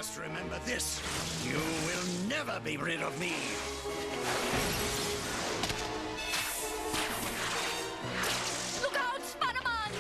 must remember this. You will never be rid of me. Look out, Spider-Man!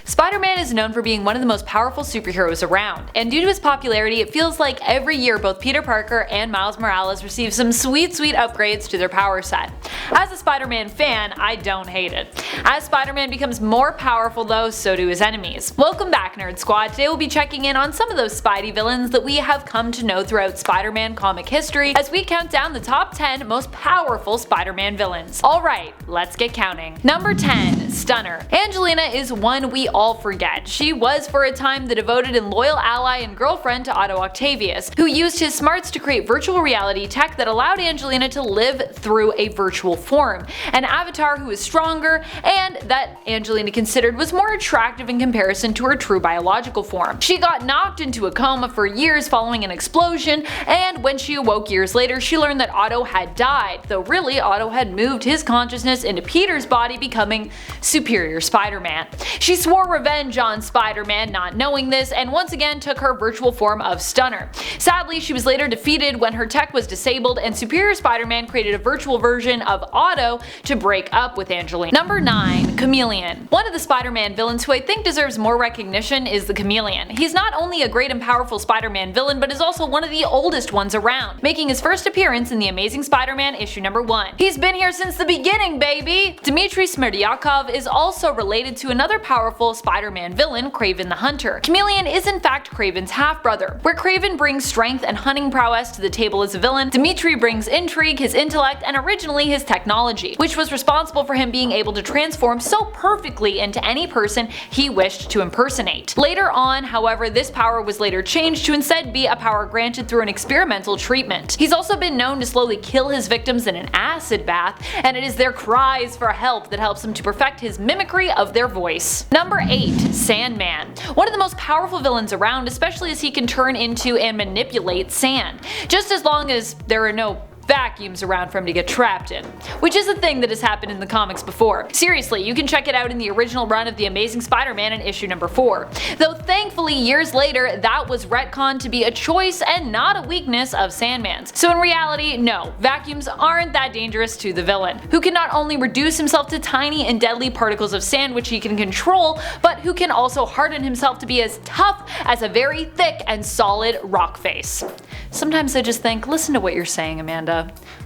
Spider-Man is known for being one of the most powerful superheroes around, and due to his popularity, it feels like every year both Peter Parker and Miles Morales receive some sweet upgrades to their power set. As a Spider-Man fan, I don't hate it. As Spider-Man becomes more powerful though, so do his enemies. Welcome back, Nerd Squad. Today we'll be checking in on some of those Spidey villains that we have come to know throughout Spider-Man comic history as we count down the top 10 most powerful Spider-Man villains. Alright, let's get counting. Number 10. Stunner. Angelina is one we all forget. She was for a time the devoted and loyal ally and girlfriend to Otto Octavius, who used his smarts to create virtual reality tech that allowed Angelina to live through a virtual form, an avatar who is stronger and that Angelina considered was more attractive in comparison to her true biological form. She got knocked into a coma for years following an explosion, and when she awoke years later she learned that Otto had died, though really Otto had moved his consciousness into Peter's body, becoming Superior Spider-Man. She swore revenge on Spider-Man not knowing this and once again took her virtual form of Stunner. Sadly, she was later defeated when her tech was disabled and Superior Spider-Man created a virtual version of Otto to break up with Angelina. Number 9. Chameleon. One of the Spider-Man villains who I think deserves more recognition is the Chameleon. He's not only a great and powerful Spider-Man villain, but is also one of the oldest ones around, making his first appearance in The Amazing Spider-Man issue number 1. He's been here since the beginning, baby! Dmitry Smirdyakov is also related to another powerful Spider-Man villain, Kraven the Hunter. Chameleon is in fact Kraven's half-brother. Where Kraven brings strength and hunting prowess to the table as a villain, Dmitry brings intrigue, his intellect, and originally his technology, which was responsible for him being able to transform so perfectly into any person he wished to impersonate. Later on, however, this power was later changed to instead be a power granted through an experimental treatment. He's also been known to slowly kill his victims in an acid bath, and it is their cries for help that helps him to perfect his mimicry of their voice. Number 8. Sandman. One of the most powerful villains around, especially as he can turn into and manipulate sand, just as long as there are no vacuums around for him to get trapped in, which is a thing that has happened in the comics before. Seriously, you can check it out in the original run of The Amazing Spider-Man in issue number 4. Though thankfully years later that was retconned to be a choice and not a weakness of Sandman's. So in reality, no, vacuums aren't that dangerous to the villain, who can not only reduce himself to tiny and deadly particles of sand which he can control, but who can also harden himself to be as tough as a very thick and solid rock face. Sometimes I just think, listen to what you're saying, Amanda.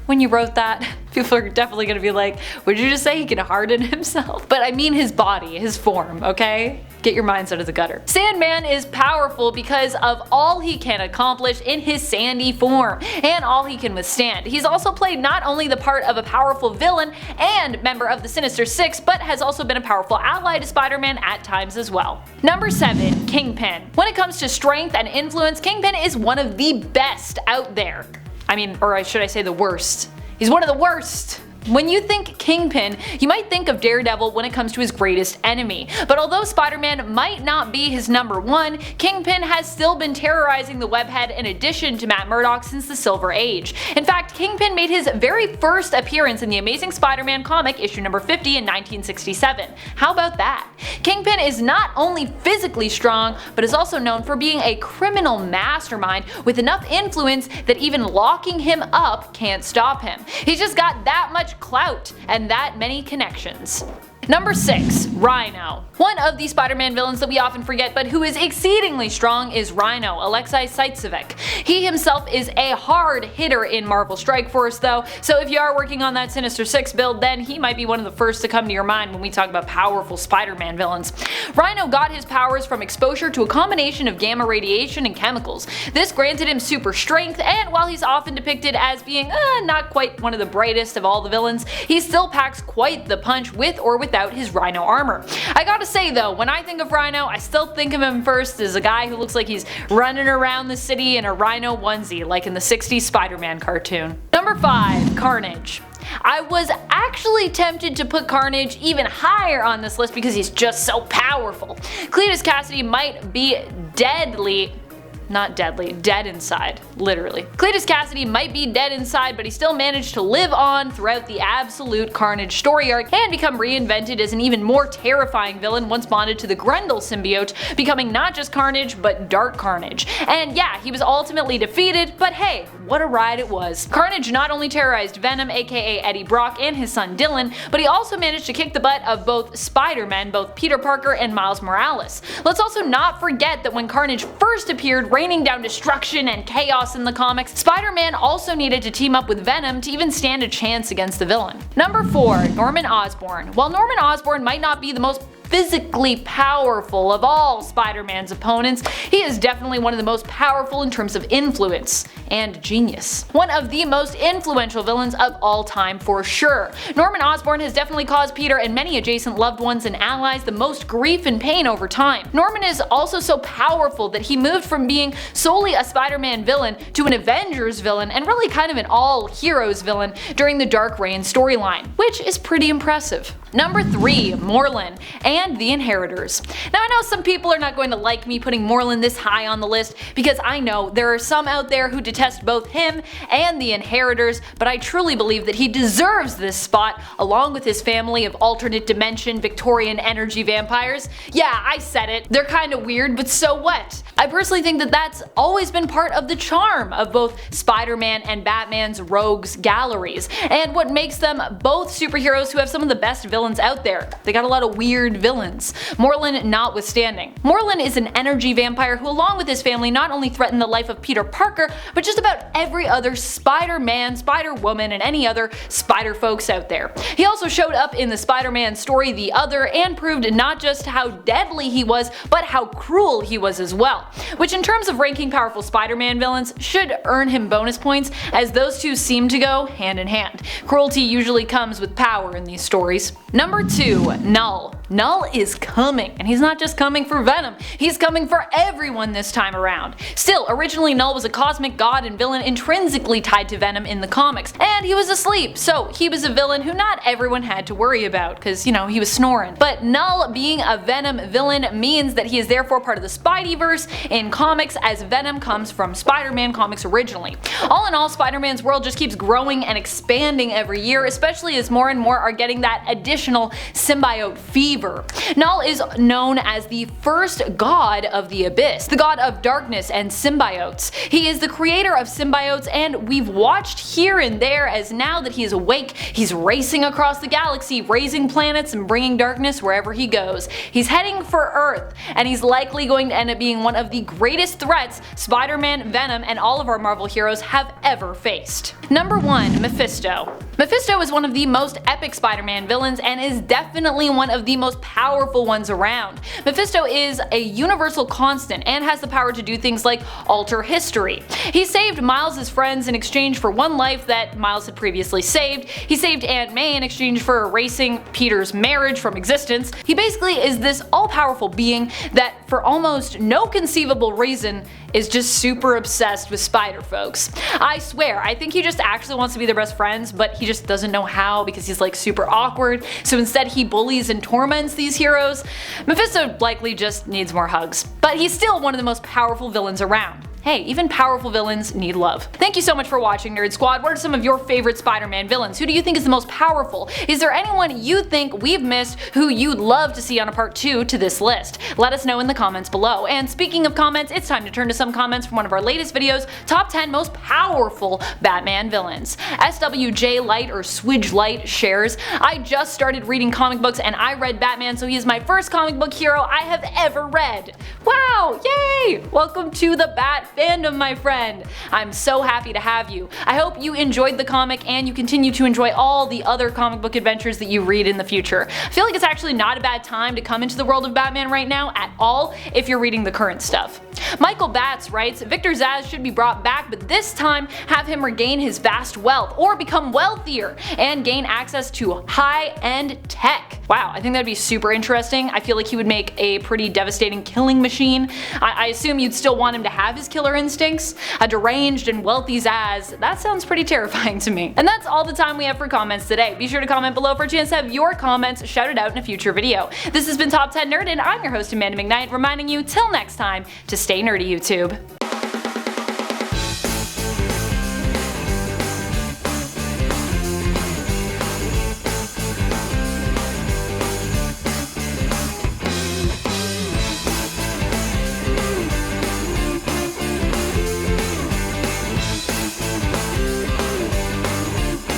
When you wrote that, people are definitely gonna be like, would you just say he can harden himself? But I mean his body, his form, okay? Get your minds out of the gutter. Sandman is powerful because of all he can accomplish in his sandy form, and all he can withstand. He's also played not only the part of a powerful villain and member of the Sinister Six, but has also been a powerful ally to Spider-Man at times as well. Number 7. Kingpin. When it comes to strength and influence, Kingpin is one of the best out there. I mean, or should I say the worst. He's one of the worst. When you think Kingpin, you might think of Daredevil when it comes to his greatest enemy, but although Spider-Man might not be his number 1, Kingpin has still been terrorizing the webhead in addition to Matt Murdock since the Silver Age. In fact, Kingpin made his very first appearance in the Amazing Spider-Man comic issue number 50 in 1967. How about that? Kingpin is not only physically strong, but is also known for being a criminal mastermind with enough influence that even locking him up can't stop him. He's just got that much clout and that many connections. Number 6. RHINO. One of the Spider-Man villains that we often forget but who is exceedingly strong is RHINO, Alexei Saitsevic. He himself is a hard hitter in Marvel Strike Force though, so if you are working on that Sinister Six build, then he might be one of the first to come to your mind when we talk about powerful Spider-Man villains. RHINO got his powers from exposure to a combination of gamma radiation and chemicals. This granted him super strength, and while he's often depicted as being not quite one of the brightest of all the villains, he still packs quite the punch with or without his RHINO armor. I gotta say though, when I think of RHINO, I still think of him first as a guy who looks like he's running around the city in a RHINO onesie like in the 60s Spider-Man cartoon. Number 5. Carnage. I was actually tempted to put Carnage even higher on this list because he's just so powerful. Cletus Cassidy might be deadly not deadly, dead inside, literally. Cletus Cassidy might be dead inside, but he still managed to live on throughout the absolute Carnage story arc and become reinvented as an even more terrifying villain once bonded to the Grendel symbiote, becoming not just Carnage, but Dark Carnage. And yeah, he was ultimately defeated, but hey, what a ride it was. Carnage not only terrorized Venom, aka Eddie Brock, and his son Dylan, but he also managed to kick the butt of both Spider-Man, both Peter Parker and Miles Morales. Let's also not forget that when Carnage first appeared, raining down destruction and chaos in the comics, Spider-Man also needed to team up with Venom to even stand a chance against the villain. Number 4. Norman Osborn. While Norman Osborn might not be the most physically powerful of all Spider-Man's opponents, he is definitely one of the most powerful in terms of influence and genius. One of the most influential villains of all time for sure. Norman Osborn has definitely caused Peter and many adjacent loved ones and allies the most grief and pain over time. Norman is also so powerful that he moved from being solely a Spider-Man villain to an Avengers villain and really kind of an all-heroes villain during the Dark Reign storyline, which is pretty impressive. Number 3. MORLUN and the Inheritors. Now I know some people are not going to like me putting MORLUN this high on the list because I know there are some out there who detest both him and the Inheritors, but I truly believe that he deserves this spot along with his family of alternate dimension Victorian energy vampires. Yeah, I said it. They're kinda weird, but so what? I personally think that that's always been part of the charm of both Spider-Man and Batman's rogues galleries, and what makes them both superheroes who have some of the best villains out there. They got a lot of weird villains, MORLUN notwithstanding. MORLUN is an energy vampire who, along with his family, not only threatened the life of Peter Parker, but just about every other Spider-Man, Spider-Woman, and any other spider folks out there. He also showed up in the Spider-Man story The Other and proved not just how deadly he was, but how cruel he was as well, which in terms of ranking powerful Spider-Man villains should earn him bonus points, as those two seem to go hand in hand. Cruelty usually comes with power in these stories. Number 2. Null. Null is coming, and he's not just coming for Venom, he's coming for everyone this time around. Still, originally Null was a cosmic god and villain intrinsically tied to Venom in the comics, and he was asleep, so he was a villain who not everyone had to worry about, cause you know, he was snoring. But Null being a Venom villain means that he is therefore part of the Spideyverse in comics, as Venom comes from Spider-Man comics originally. All in all, Spider-Man's world just keeps growing and expanding every year, especially as more and more are getting that additional symbiote fever. Null is known as the first god of the Abyss, the god of darkness and symbiotes. He is the creator of symbiotes, and we've watched here and there as now that he is awake, he's racing across the galaxy, raising planets and bringing darkness wherever he goes. He's heading for Earth, and he's likely going to end up being one of the greatest threats Spider-Man, Venom, and all of our Marvel heroes have ever faced. Number 1. Mephisto. Mephisto is one of the most epic Spider-Man villains and is definitely one of the most powerful ones around. Mephisto is a universal constant and has the power to do things like alter history. He saved Miles' friends in exchange for one life that Miles had previously saved. He saved Aunt May in exchange for erasing Peter's marriage from existence. He basically is this all-powerful being that, for almost no conceivable reason, is just super obsessed with spider folks. I swear, I think he just actually wants to be their best friends, but he just doesn't know how because he's like super awkward, so instead he bullies and torments these heroes. Mephisto likely just needs more hugs. But he's still one of the most powerful villains around. Hey, even powerful villains need love. Thank you so much for watching, Nerd Squad. What are some of your favorite Spider-Man villains? Who do you think is the most powerful? Is there anyone you think we've missed who you'd love to see on a part 2 to this list? Let us know in the comments below. And speaking of comments, it's time to turn to some comments from one of our latest videos, Top 10 Most Powerful Batman Villains. SWJ Light or Swidge Light shares, I just started reading comic books and I read Batman, so he is my first comic book hero I have ever read. Wow, yay! Welcome to the Bat fandom, my friend. I'm so happy to have you. I hope you enjoyed the comic and you continue to enjoy all the other comic book adventures that you read in the future. I feel like it's actually not a bad time to come into the world of Batman right now at all if you're reading the current stuff. Michael Batts writes, Victor Zsasz should be brought back, but this time have him regain his vast wealth or become wealthier and gain access to high-end tech. Wow, I think that'd be super interesting. I feel like he would make a pretty devastating killing machine. I assume you'd still want him to have his killer instincts. A deranged and wealthy Zsasz, that sounds pretty terrifying to me. And that's all the time we have for comments today. Be sure to comment below for a chance to have your comments shouted out in a future video. This has been Top 10 Nerd, and I'm your host Amanda McKnight, reminding you till next time to stay nerdy, YouTube.